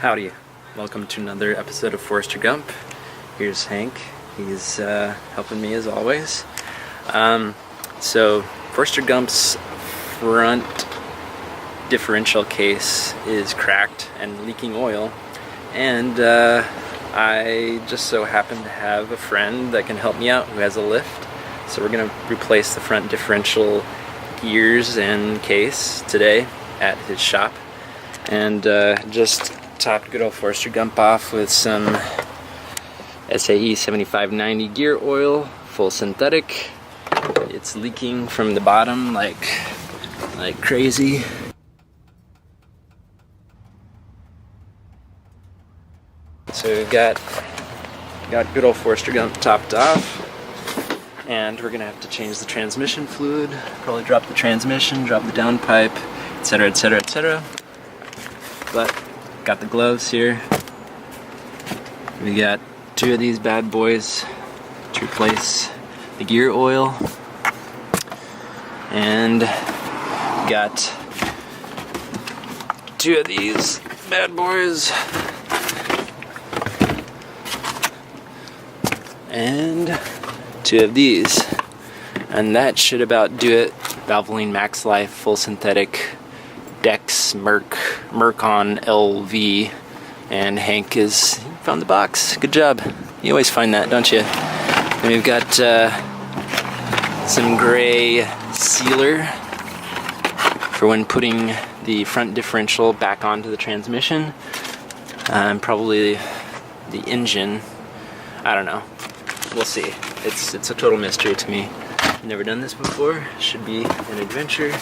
Howdy, welcome to another episode of Forrester Gump. Here's Hank, he's helping me as always. So Forrester Gump's front differential case is cracked and leaking oil, and I just so happen to have a friend that can help me out who has a lift. So we're going to replace the front differential gears and case today at his shop, and just topped good old Forrester Gump off with some SAE 7590 gear oil, full synthetic. It's leaking from the bottom like crazy. So we've got good old Forrester Gump topped off, and we're gonna have to change the transmission fluid, probably drop the transmission, drop the downpipe, etc., etc., etc. But got the gloves here. We got two of these bad boys to replace the gear oil, and got two of these bad boys and two of these, and that should about do it. Valvoline Max Life full synthetic, Dex Mercon LV, and Hank is found the box. Good job. You always find that, don't you? And we've got some gray sealer for when putting the front differential back onto the transmission. Probably the engine. I don't know. We'll see. It's a total mystery to me. Never done this before. Should be an adventure.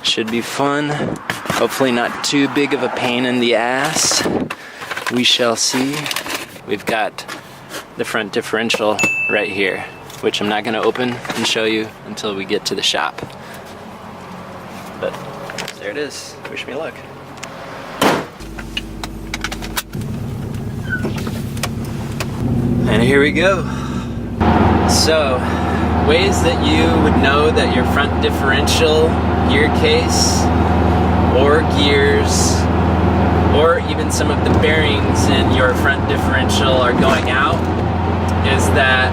Should be fun. Hopefully not too big of a pain in the ass. We shall see. We've got the front differential right here, which I'm not going to open and show you until we get to the shop. But there it is. Wish me luck. And here we go. So, ways that you would know that your front differential gear case or gears or even some of the bearings in your front differential are going out is that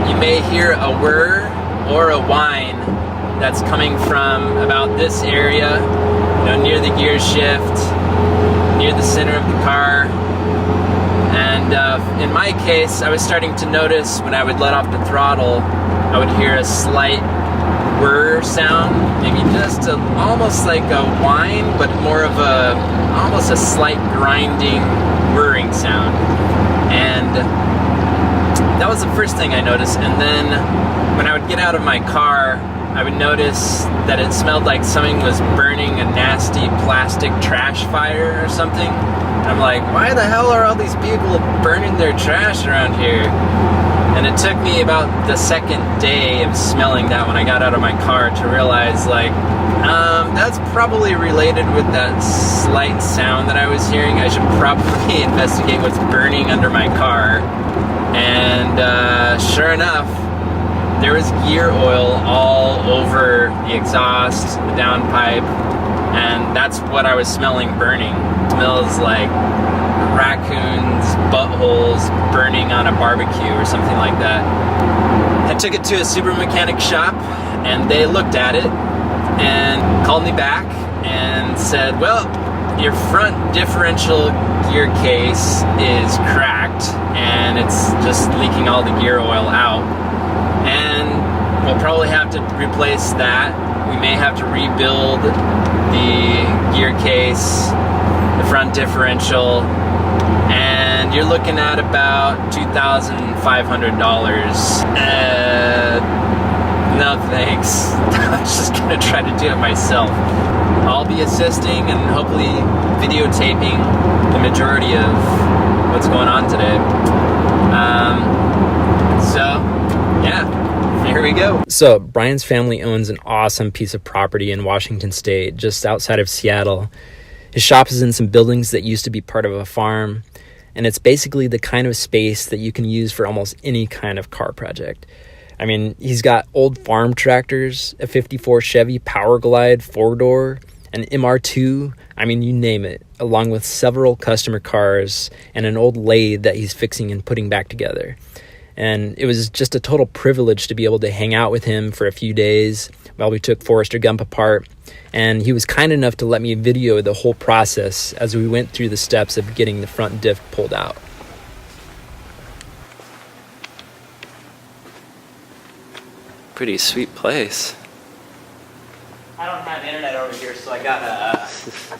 you may hear a whir or a whine that's coming from about this area, near the gear shift, near the center of the car. And in my case, I was starting to notice when I would let off the throttle, I would hear a slight whir sound, maybe just almost like a whine, but more of almost a slight grinding, whirring sound. And that was the first thing I noticed. And then when I would get out of my car, I would notice that it smelled like something was burning a nasty plastic trash fire or something. And I'm like, why the hell are all these people burning their trash around here? And it took me about the second day of smelling that when I got out of my car to realize, that's probably related with that slight sound that I was hearing. I should probably investigate what's burning under my car. And sure enough, there was gear oil all over the exhaust, the downpipe, and that's what I was smelling burning. It smells like raccoons' buttholes burning on a barbecue or something like that. I took it to a Subaru mechanic shop, and they looked at it and called me back and said, well, your front differential gear case is cracked and it's just leaking all the gear oil out, and we'll probably have to replace that. We may have to rebuild the gear case, the front differential, and you're looking at about $2,500. No thanks. I'm just gonna try to do it myself. I'll be assisting and hopefully videotaping the majority of what's going on today. Here we go. So Bryan's family owns an awesome piece of property in Washington State, just outside of Seattle. His shop is in some buildings that used to be part of a farm, and it's basically the kind of space that you can use for almost any kind of car project. I mean, he's got old farm tractors, a 54 Chevy Power Glide 4-door, an MR2, I mean, you name it, along with several customer cars and an old lathe that he's fixing and putting back together. And it was just a total privilege to be able to hang out with him for a few days while we took Forrester Gump apart. And he was kind enough to let me video the whole process as we went through the steps of getting the front diff pulled out. Pretty sweet place. I don't have internet over here, so I gotta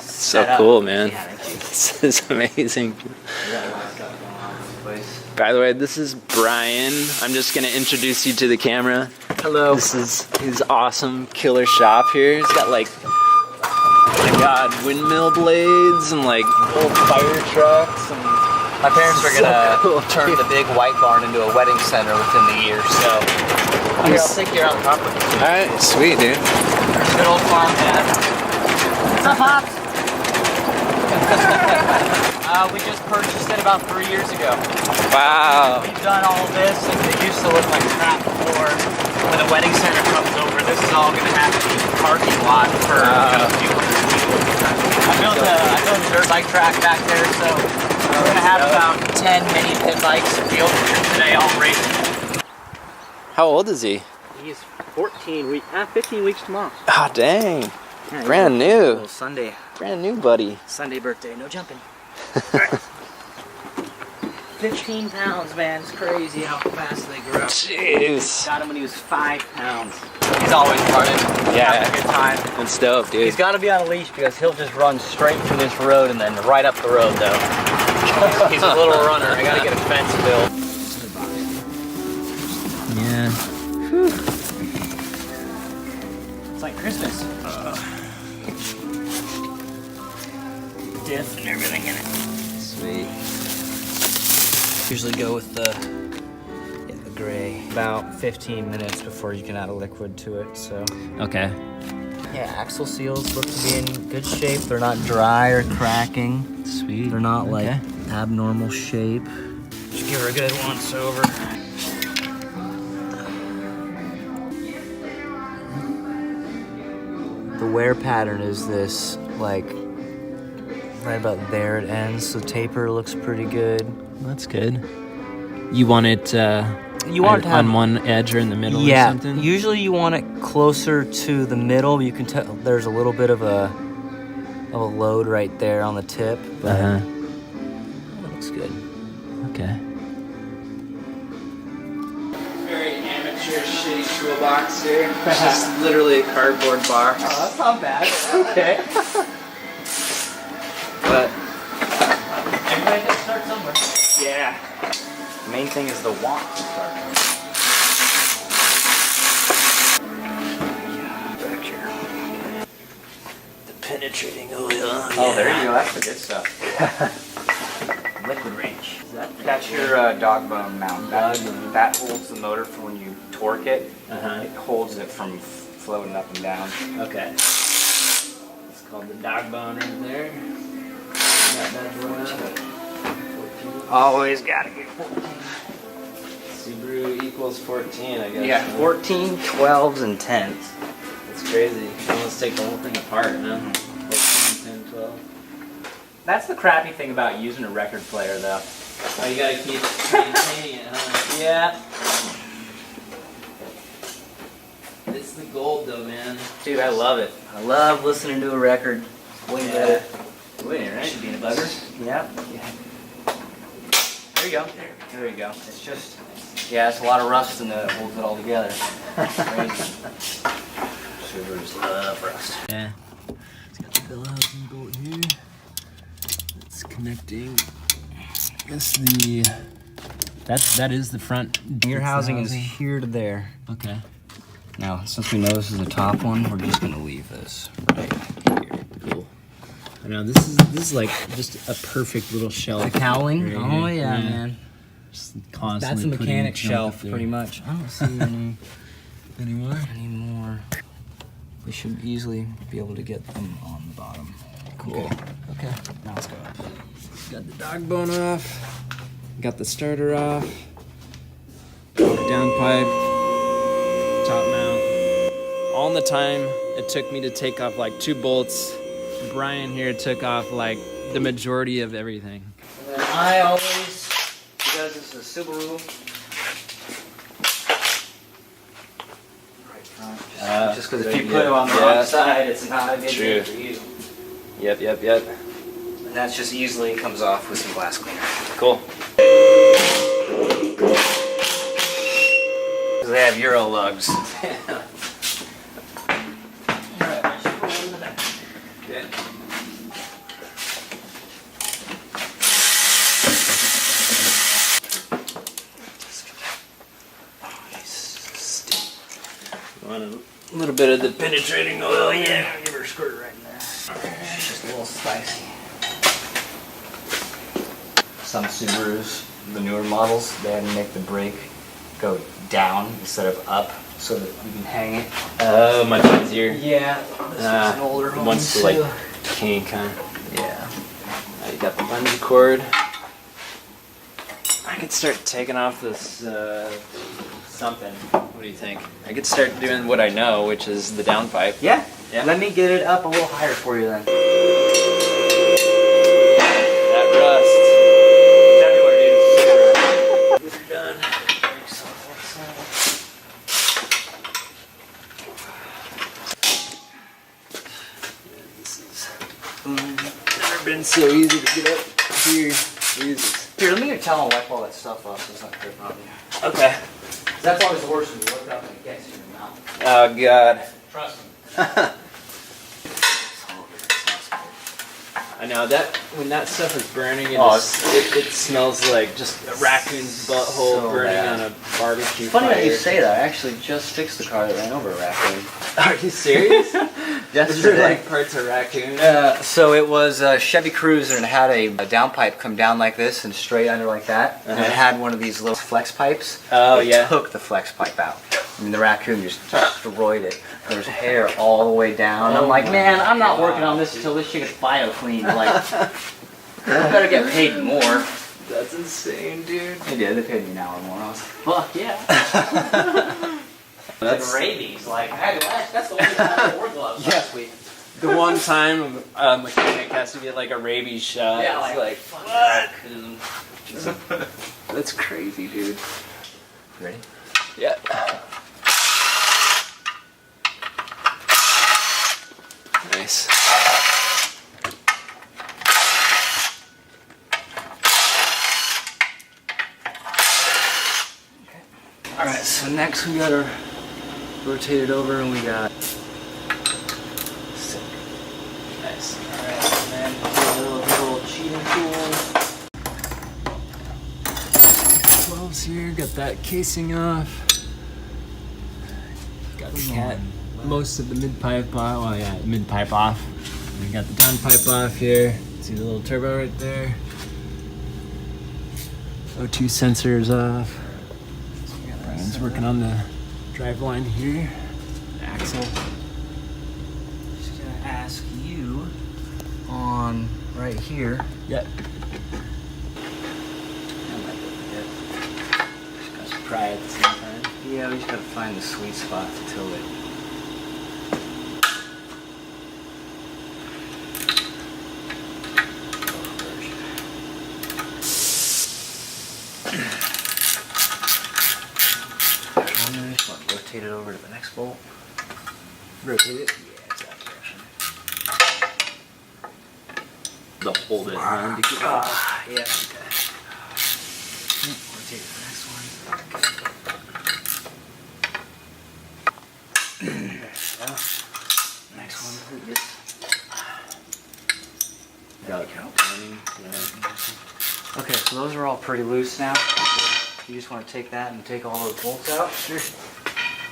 So cool, man. Yeah, thank you. This is amazing. We got a lot of stuff going on in this place. By the way, this is Bryan. I'm just gonna introduce you to the camera. Hello. This is his awesome killer shop here. He's got like, oh my god, windmill blades and like old fire trucks and My parents are gonna cool. turn the big white barn into a wedding center within the year, so here, I'll take you around the property. Alright, sweet, dude. Good old farm dad. What's up, Pops? We just purchased it about 3 years ago. Wow. We've done all this, and it used to look like crap before. When the wedding center comes over, this is all going to have to be a parking lot for people. I built a dirt bike track back there, so we're going to have about 10 mini pit bikes field today, all racing. How old is he? He's 15 weeks tomorrow. Ah, dang. Yeah, Brand new. Little Sunday Buddy. birthday, no jumping. 15 pounds, man. It's crazy how fast they grow. Jeez. Got him when he was 5 pounds. He's always running. Yeah. Having a good time. It's dope, dude. He's got to be on a leash because he'll just run straight through this road and then right up the road, though. He's a little runner. I got to get a fence built. Yeah. It's like Christmas. Diff and everything in it. Sweet. Usually go with the gray. About 15 minutes before you can add a liquid to it, so. Okay. Yeah, axle seals look to be in good shape. They're not dry or cracking. Sweet. They're not like Okay. abnormal shape. Just give her a good once over. The wear pattern is this, like, right about there it ends. The taper looks pretty good. That's good. You want it You want it to have, on one edge or in the middle or yeah, something? usually you want it closer to the middle. You can tell there's a little bit of a load right there on the tip, but it looks good. Okay. Very amateur, shitty toolbox here. It's just literally a cardboard box. Oh, that's not bad. Okay. But Everybody gets to start somewhere. yeah. The main thing is the want to start. Back here. The penetrating oil. Oh, there you go. That's the good stuff. Liquid range. That's your dog bone mount. That holds the motor for when you torque it. It holds it from floating up and down. Okay. It's called the dog bone right there. Got that going up. Always gotta get 14. Subaru equals 14, I guess. Yeah, 14, 12s, and 10s. It's crazy. You can almost take the whole thing apart, no? 14, 10, 12. That's the crappy thing about using a record player, though. Oh, you gotta keep maintaining it, huh? Yeah. It's the gold, though, man. Dude, I love it. I love listening to a record. Way better. Wait, right? Should be in a bugger. Yep. There you go. There you go. It's just, yeah, it's a lot of rust in there that holds it all together. Subarus love rust. Yeah. It's got the bell housing bolt here. It's connecting. I guess that is the front. Your that's the housing is here to there. Okay. Now, since we know this is the top one, we're just gonna leave this right here. Cool. I know this is like just a perfect little shelf. The cowling? right Oh here. yeah, man. Just constantly That's a putting mechanic junk shelf, up there. pretty much. I don't see any Anymore? anymore. We should easily be able to get them on the bottom. Cool. Okay. Now let's go up. Got the dog bone off. Got the starter off. Downpipe. Top mount. All in the time it took me to take off like 2 bolts Bryan here took off like the majority of everything. And then I always, because this is a Subaru, right front. Just because if you put it on the wrong side, it's not a good thing for you. Yep. And that just easily comes off with some glass cleaner. Cool. Because they have Euro lugs. Want a little bit of the penetrating oil, yeah. Give her a squirt right in there. It's just a little spicy. Some Subarus, the newer models, they had to make the brake go down instead of up so that you can hang it. Oh, much easier. Yeah, this is an older one. Once too. like kink, huh? Yeah. You got the bungee cord. I could start taking off this something. What do you think? I could start doing what I know, which is the downpipe. Yeah. Yeah. Let me get it up a little higher for you then. That rust. It's everywhere, dude. You're done. This has never been so easy to get up here. Jesus. Here, let me tell them to wipe all that stuff off so it's not dripping on you. Okay. That's always the worst when you look up and it gets in your mouth. Oh God. Trust me. I know that when that stuff is burning, it, Oh, it smells like just a raccoon's butthole so burning bad. on a barbecue It's funny fire. that you say that. I actually just fixed the car that ran over a raccoon. Are you serious? Is there Yesterday. like parts of raccoon? So it was a Chevy Cruiser and it had a downpipe come down like this and straight under like that. And it had one of these little flex pipes. Oh, It yeah. took the flex pipe out. I mean, the raccoon just destroyed it. There's hair all the way down. I'm like, man, I'm not working on this until this shit gets bio-cleaned. Like, I better get paid more. That's insane, dude. They did. They paid me an hour more. I was like, fuck yeah. That's like rabies. Like, I had to ask. That's the only time I wore gloves last week. the one time a mechanic has to get like a rabies shot. Yeah, it's like, fuck what? That's crazy, dude. Ready? Yeah. Nice. Alright, so next we gotta rotate it over and we got sick. Nice. Alright, and then a little cheating tool. 12s here, got that casing off. Got the cat, most of the mid-pipe off. Oh yeah, mid-pipe off. We got the downpipe off here. See the little turbo right there. O2 sensors off. Brian's working on the driveline here. The axle. Just gonna ask you on right here. Yep. Just gotta Pry at the same time. Yeah, we just gotta find the sweet spot to tilt it. Rotate it over to the next bolt. Rotate it. Yeah, it's that direction. They'll hold it around to keep it. Yeah. Okay. Rotate the next one. There we go. Next one. Yes. Got timing. Yeah. Okay, so those are all pretty loose now. You just want to take that and take all those bolts out. Sure.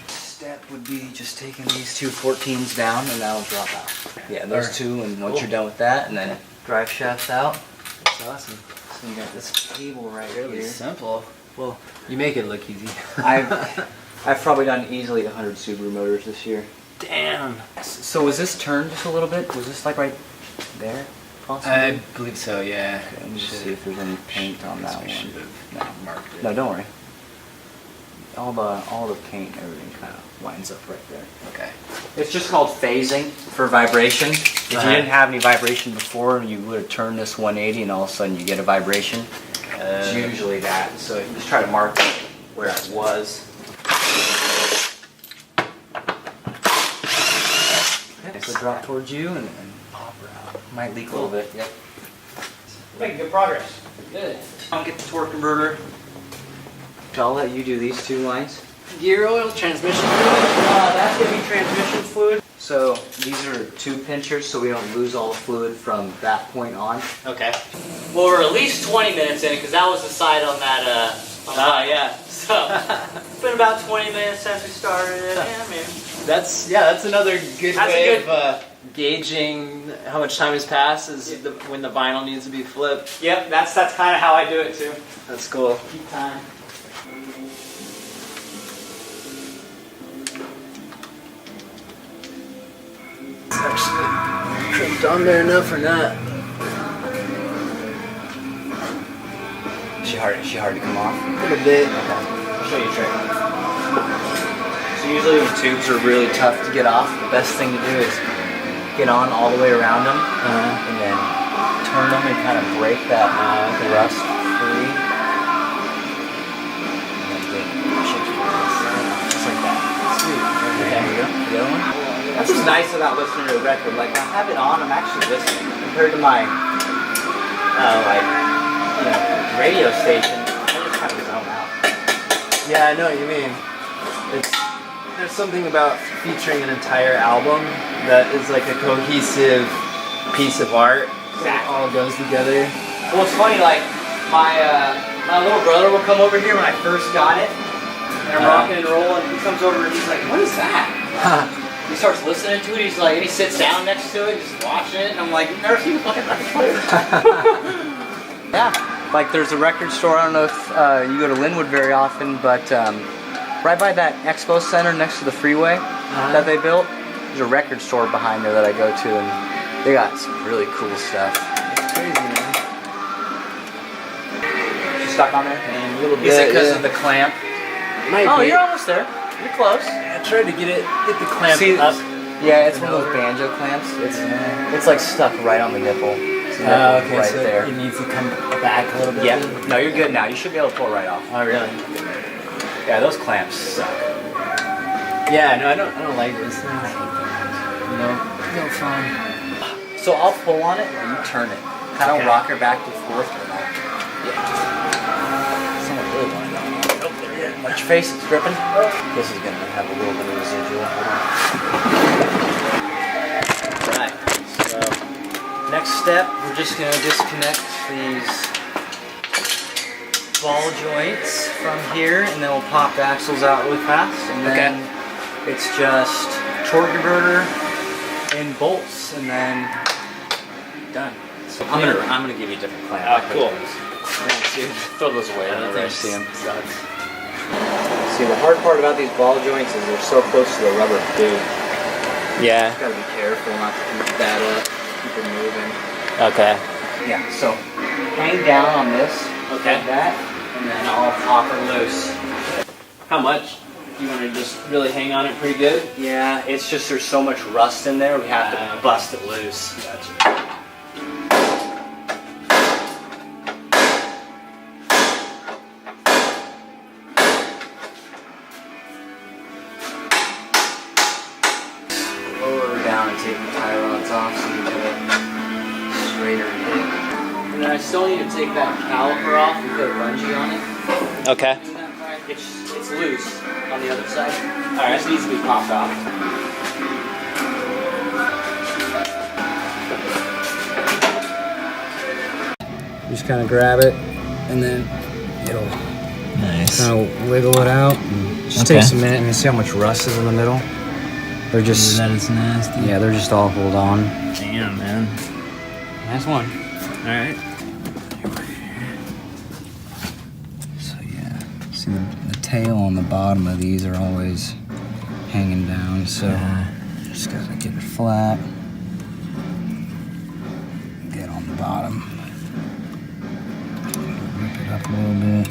Step would be just taking these two 14s down and that'll drop out. Yeah, those Alright. two, and once you're done with that, and then drive shafts out. That's awesome. So you got this cable right Really here. simple. Well, You make it look easy. I've probably done easily 100 Subaru motors this year. Damn. So was this turned just a little bit? Was this like right there? Possibly? I believe so, yeah. Okay, let me just see if there's any paint on that one. Should have No. marked it. No, don't worry. all the paint, everything kind of lines up right there. Okay. It's just called phasing for vibration. If you didn't have any vibration before, you would have turned this 180 and all of a sudden you get a vibration. It's usually that. So you just try to mark where it was. Okay, so drop towards you and pop her out. Might leak a little bit. Yep. Making good progress. Good. I'll get the torque converter. So I'll let you do these 2 lines. Gear oil, transmission fluid. That's going to be transmission fluid. So these are 2 pinchers so we don't lose all the fluid from that point on. Okay. Well, we're at least 20 minutes in because that was the side on that. Yeah. So it's been about 20 minutes since we started. Yeah, maybe. That's another good That's way a good- of gauging how much time has passed is when the vinyl needs to be flipped. Yep, that's kind of how I do it too. That's cool. Keep time. It's actually crimped on there enough or not? She hard to come off. A little bit. Okay. I'll show you a trick. So usually when tubes are really tough to get off, the best thing to do is get on all the way around them and then turn them and kind of break that rust free. And then just like that. Sweet. Okay. There we go. The other one. That's what's nice about listening to a record. Like I have it on, I'm actually listening compared to my radio station. I just kind of zone out. Yeah, I know what you mean. There's something about featuring an entire album that is like a cohesive piece of art. Exactly. It all goes together. Well, it's funny, like, my little brother will come over here when I first got it, and I'm rocking and rolling, he comes over and he's like, what is that? He starts listening to it, he's like, and he sits down next to it, just watching it, and I'm like, you've never seen a fucking record player? Yeah, like there's a record store, I don't know if you go to Linwood very often, but right by that expo center next to the freeway that they built, there's a record store behind there that I go to, and they got some really cool stuff. It's crazy, man. You stuck on there? And a little bit. Is it because yeah. of the clamp? Might Oh, be. you're almost there. You're close. I tried to get the clamp See, up. yeah, it's one of those banjo clamps. It's like stuck right on the nipple. So the nipple Okay, right so there. it needs to come back a little bit. Yeah. No, you're good now. You should be able to pull it right off. Oh, really? Yeah, those clamps suck. Yeah, no, I don't like this thing. No fun. So I'll pull on it and you turn it. Kind of Okay. rock her back and forth. Someone really wanted that. Oh, there you go. Watch your face, it's dripping. This is going to have a little bit of residual. Alright, so next step, we're just going to disconnect these ball joints from here, and then we'll pop the axles out really fast, and then it's just torque converter and bolts, and then done. So I'm gonna give you a different clamp. Oh, cool. Thanks, dude. Throw those away. I don't whenever I think see them. See, the hard part about these ball joints is they're so close to the rubber tube. Yeah. Gotta be careful not to keep that up, keep it moving. Okay. Yeah, so hang down on this, Okay. like that, and then I'll pop her loose. How much? You want to just really hang on it pretty good? Yeah, it's just there's so much rust in there, we have to bust it loose. Gotcha. Lower her down and take the tie rods off so you get a straighter hit. And then I still need to take that caliper off and put a bungee on it. Okay. It's loose on the other side. Alright, this needs to be popped off. Just kind of grab it, and then it'll kind of wiggle it out. And just takes a minute. And you see how much rust is in the middle? They're just That is nasty. yeah, they're just all hold on. Damn, man. Nice one. All right. So yeah, see the tail on the bottom of these are always hanging down. So just gotta get it flat. Get on the bottom. Rip it up a little bit.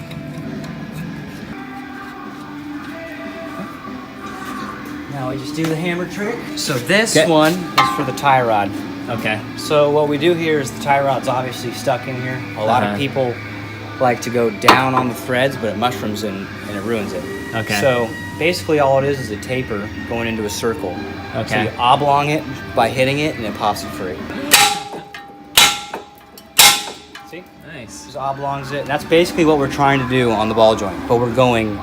Now we just do the hammer trick. So this Okay. one is for the tie rod. Okay. So what we do here is the tie rod's obviously stuck in here. A lot of Uh-huh. people like to go down on the threads, but it mushrooms and it ruins it. Okay. So basically all it is a taper going into a circle. So Okay. you oblong it by hitting it and it pops it free. See? Nice. Just oblongs it. And that's basically what we're trying to do on the ball joint, but we're going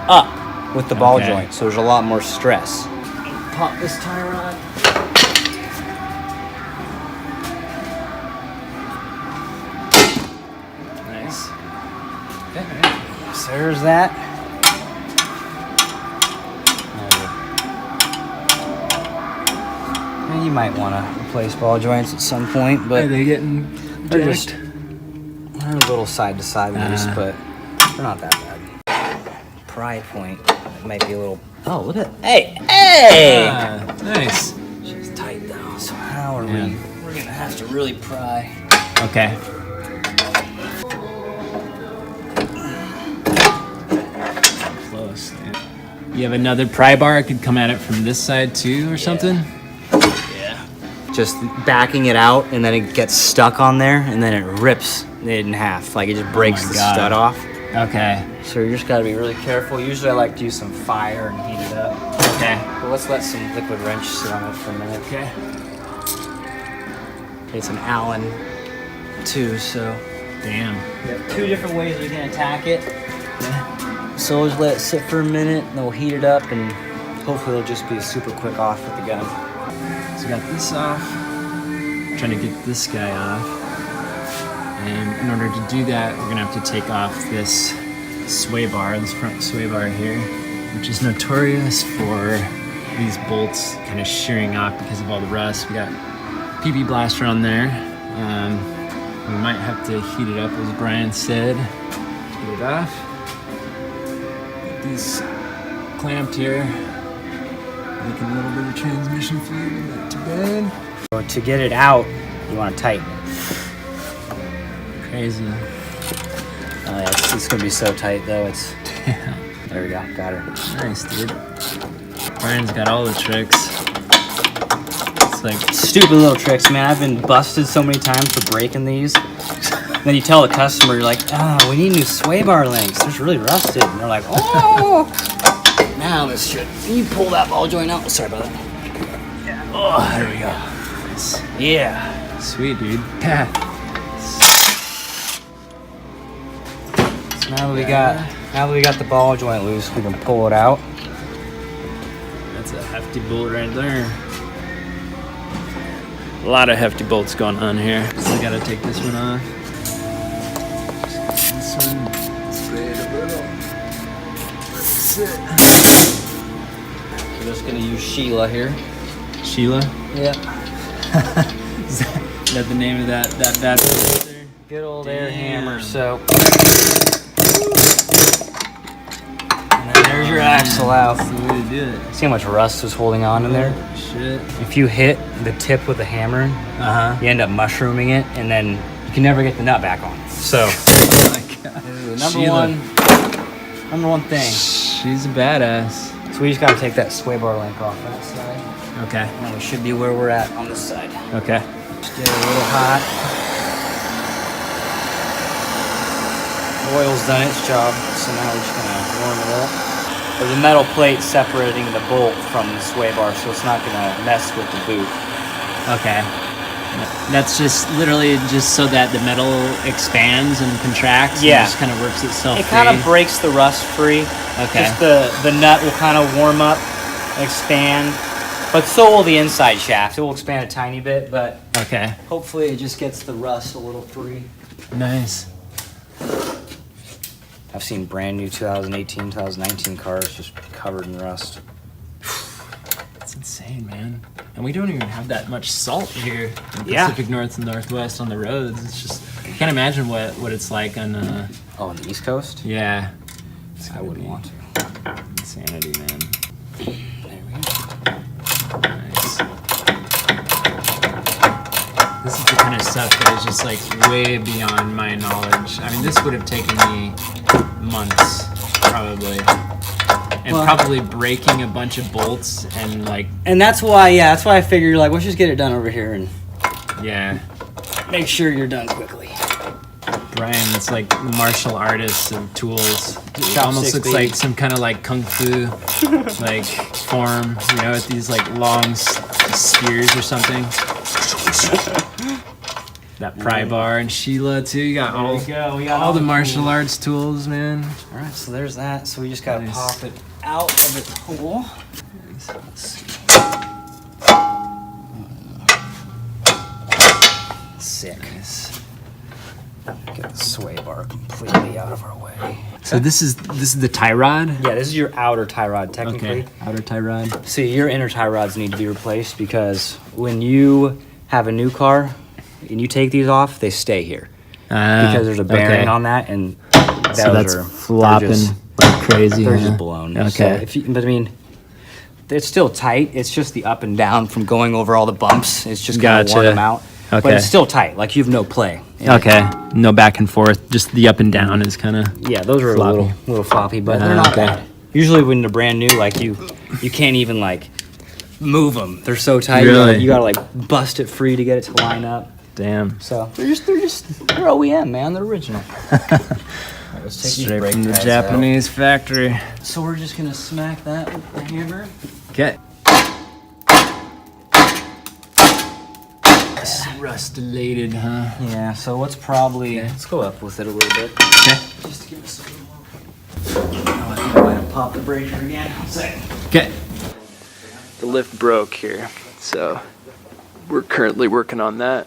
up with the ball Okay. joint, so there's a lot more stress. Pop this tie rod. Nice. Okay. So there's that. And you might want to replace ball joints at some point, but Are they getting they're just? they're a little side to side loose, but they're not that bad. Pride point, it might be a little. Oh, look at hey. Nice. She's tight though, so how are Yeah. we're gonna have to really pry. Okay. Close. Yeah. You have another pry bar. I could come at it from this side too, or something. Yeah. Just backing it out, and then it gets stuck on there, and then it rips it in half. Like it just breaks my the God. stud off. Okay. So you just gotta be really careful. Usually I like to use some fire and heat it up. Okay. But let's let some liquid wrench sit on it for a minute. Okay. It's an Allen too, so Damn. we have two different ways we can attack it. So we'll just let it sit for a minute, and then we'll heat it up, and hopefully it'll just be a super quick off with the gun. So we got this off. Trying to get this guy off. And in order to do that, we're gonna have to take off this sway bar, this front sway bar here, which is notorious for these bolts kind of shearing off because of all the rust. We got PB blaster on there. We might have to heat it up, as Bryan said, to get it off. Get these clamped here. Making a little bit of transmission fluid, not too bad. So to get it out, you want to tighten it. Crazy. Oh yeah, it's gonna be so tight though. It's there we go, got her. Nice, dude. Bryan's got all the tricks. It's like, Stupid little tricks, man. I've been busted so many times for breaking these. Then you tell the customer, you're like, oh, we need new sway bar links. They're really rusted. And they're like, oh. Now this should. Can you pull that ball joint out? Sorry about that. Yeah. Oh, there we go. nice. Yeah. Sweet, dude. Yeah. So now that we got the ball joint loose, we can pull it out. That's a hefty bolt right there. A lot of hefty bolts going on here. Still gotta take this one off. Just get this one sprayed a little. That's it. We're just gonna use Sheila here. Sheila? Yeah. Is that the name of that bad boy right there? Good old air Damn. hammer. So. And then there's your axle out. That's the way to do it. See how much rust was holding on in there? Holy shit. If you hit the tip with a hammer, Uh-huh. you end up mushrooming it, and then you can never get the nut back on. So, Oh my god. Sheila. number one thing. She's a badass. So we just gotta take that sway bar link off that side, Okay. and we should be where we're at on this side. Okay. Just get it a little hot. Oil's done its job, so now we're just gonna warm it up. There's a metal plate separating the bolt from the sway bar, so it's not gonna mess with the boot. Okay. That's just literally just so that the metal expands and contracts. Yeah. And just kind of works itself. It kind of breaks the rust free. Okay. Just the nut will kind of warm up, expand, but so will the inside shaft. It will expand a tiny bit, but Okay. hopefully it just gets the rust a little free. Nice. I've seen brand new 2018, 2019 cars just covered in rust. That's insane, man. And we don't even have that much salt here in the Yeah. Pacific North and Northwest on the roads. It's just, I can't imagine what it's like on, Oh, on the East Coast? yeah. It's I gotta wouldn't be want to. insanity, man. There we go. Nice. This is the kind of stuff that is just like way beyond my knowledge. I mean, this would have taken me months, probably. and probably breaking a bunch of bolts and like. And that's why I figured like let's just get it done over here and make sure you're done quickly. Bryan, it's like the martial artist of tools. It almost looks baby. like some kind of like kung fu like form, you know, with these like long spears or something. That pry bar and Sheila too. You got all the martial arts tools, man. All right, so there's that. So we just gotta pop it out of its hole. Let's see. Sick. Get the sway bar completely out of our way. So this is the tie rod. Yeah, this is your outer tie rod technically. Okay, outer tie rod. See, your inner tie rods need to be replaced because when you have a new car and you take these off, they stay here because there's a bearing on that, and so that's flopping like crazy. They're just blown. Okay, So but I mean, it's still tight. It's just the up and down from going over all the bumps. It's just kind of worn them out. Okay. But it's still tight. Like you have no play. Okay. No back and forth. Just the up and down is kind of. Yeah, those are a little floppy, but they're not bad. Usually when they're brand new, like you can't even like move them. They're so tight. Really? You gotta like bust it free to get it to line up. Damn. So they're OEM, man. They're original. Let's take Straight from the Japanese factory. So we're just gonna smack that with the hammer. Okay. Rustulated, huh? Yeah. So let's probably let's go up with it a little bit. Okay. Just to give us a little more. Oh, I think I might have popped the breaker again. One second. Okay. The lift broke here, so we're currently working on that.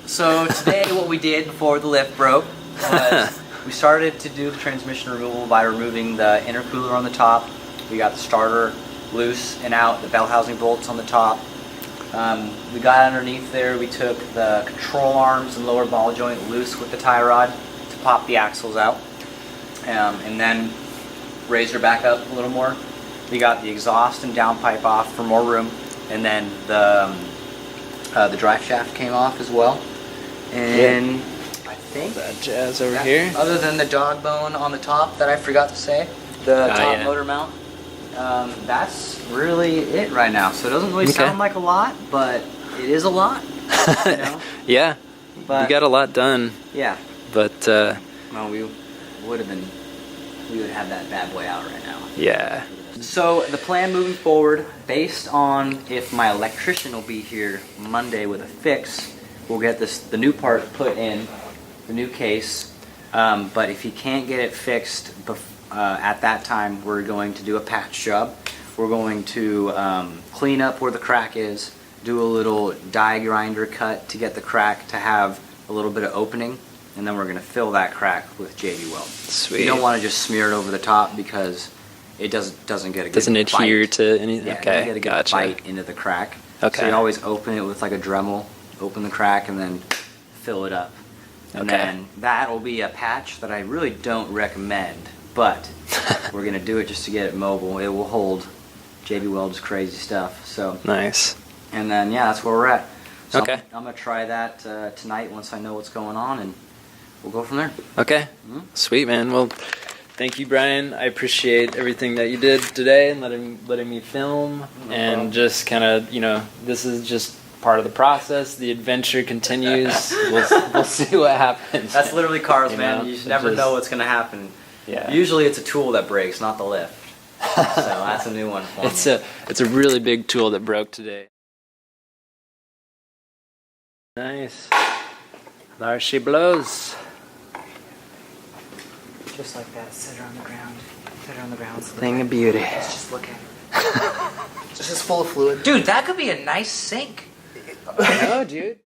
So today what we did before the lift broke was we started to do the transmission removal by removing the intercooler on the top. We got the starter loose and out, the bell housing bolts on the top. We got underneath there, we took the control arms and lower ball joint loose with the tie rod to pop the axles out. And then raised her back up a little more. We got the exhaust and downpipe off for more room. And then the drive shaft came off as well. And I think That jazz over here. other than the dog bone on the top that I forgot to say, the top motor mount, that's really it right now. So it doesn't really sound like a lot, but it is a lot. You know? Yeah. But We got a lot done, yeah, but well, we would have that bad boy out right now. yeah. So the plan moving forward, based on if my electrician will be here Monday with a fix, we'll get the new part put in, the new case. But if he can't get it fixed at that time, we're going to do a patch job. We're going to clean up where the crack is, do a little die grinder cut to get the crack to have a little bit of opening, and then we're going to fill that crack with JB Weld. Sweet. You don't want to just smear it over the top because it doesn't get a good Doesn't adhere bite. to anything. Yeah, Okay, you get a good gotcha. bite into the crack. Okay. So you always open it with like a Dremel, open the crack, and then fill it up. And Okay. then that will be a patch that I really don't recommend, but we're going to do it just to get it mobile. It will hold JB Weld's crazy stuff. So, Nice. and then yeah, that's where we're at. So Okay. I'm going to try that tonight once I know what's going on, and we'll go from there. Okay. Sweet, man. Well, thank you, Bryan. I appreciate everything that you did today and letting me film and just kind of, this is just part of the process. The adventure continues. We'll see what happens. That's literally cars, You man. know, You never just- know what's going to happen. Yeah. Usually it's a tool that breaks, not the lift. So that's a new one for me. It's a really big tool that broke today. Nice. There she blows. Just like that, sit her on the ground. Sit her on the ground. Thing of beauty. Let's just look at it. It's just full of fluid. Dude, that could be a nice sink. I know, dude.